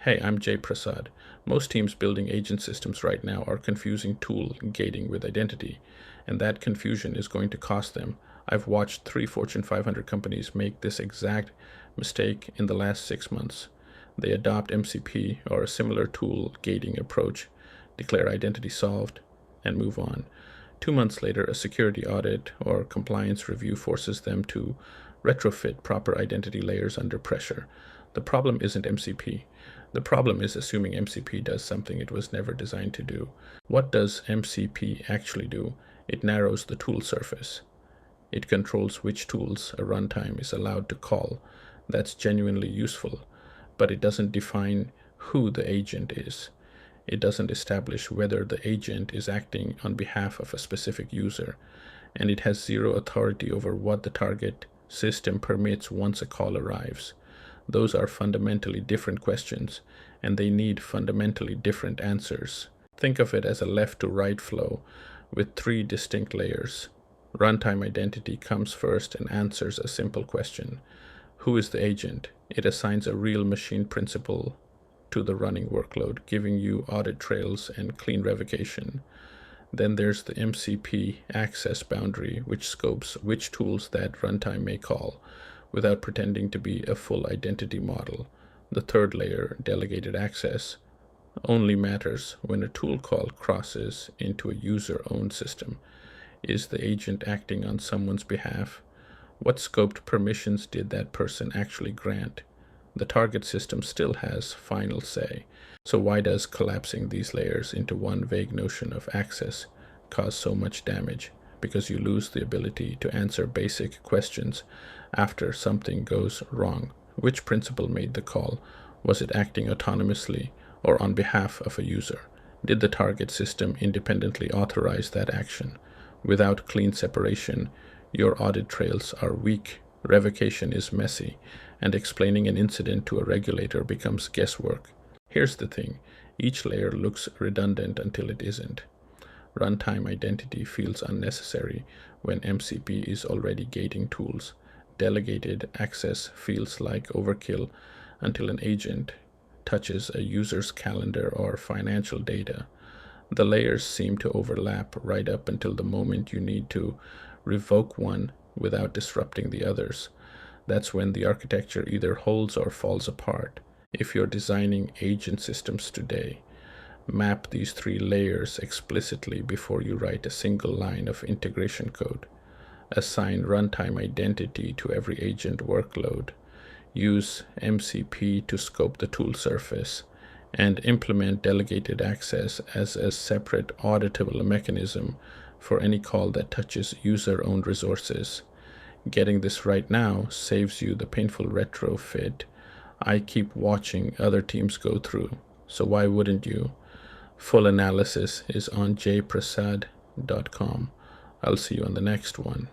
Hey, I'm Prasad. Most teams building agent systems right now are confusing tool gating with identity, and that confusion is going to cost them. I've watched 3 Fortune 500 companies make this exact mistake in the last 6 months. They adopt MCP or a similar tool gating approach, declare identity solved, and move on. 2 months later, a security audit or compliance review forces them to retrofit proper identity layers under pressure. The problem isn't MCP. The problem is assuming MCP does something it was never designed to do. What does MCP actually do? It narrows the tool surface. It controls which tools a runtime is allowed to call. That's genuinely useful, but it doesn't define who the agent is. It doesn't establish whether the agent is acting on behalf of a specific user, and it has zero authority over what the target system permits once a call arrives. Those are fundamentally different questions, and they need fundamentally different answers. Think of it as a left to right flow with 3 distinct layers. Runtime identity comes first and answers a simple question. Who is the agent? It assigns a real machine principal to the running workload, giving you audit trails and clean revocation. Then there's the MCP access boundary, which scopes which tools that runtime may call, without pretending to be a full identity model. The third layer, delegated access, only matters when a tool call crosses into a user-owned system. Is the agent acting on someone's behalf? What scoped permissions did that person actually grant? The target system still has final say. So why does collapsing these layers into one vague notion of access cause so much damage? Because you lose the ability to answer basic questions after something goes wrong. Which principal made the call? Was it acting autonomously or on behalf of a user? Did the target system independently authorize that action? Without clean separation, your audit trails are weak, revocation is messy, and explaining an incident to a regulator becomes guesswork. Here's the thing, each layer looks redundant until it isn't. Runtime identity feels unnecessary when MCP is already gating tools. Delegated access feels like overkill until an agent touches a user's calendar or financial data. The layers seem to overlap right up until the moment you need to revoke one without disrupting the others. That's when the architecture either holds or falls apart. If you're designing agent systems today, map these 3 layers explicitly before you write a single line of integration code. Assign runtime identity to every agent workload. Use MCP to scope the tool surface, and implement delegated access as a separate auditable mechanism for any call that touches user-owned resources. Getting this right now saves you the painful retrofit I keep watching other teams go through. So why wouldn't you? Full analysis is on jprasad.com. I'll see you on the next one.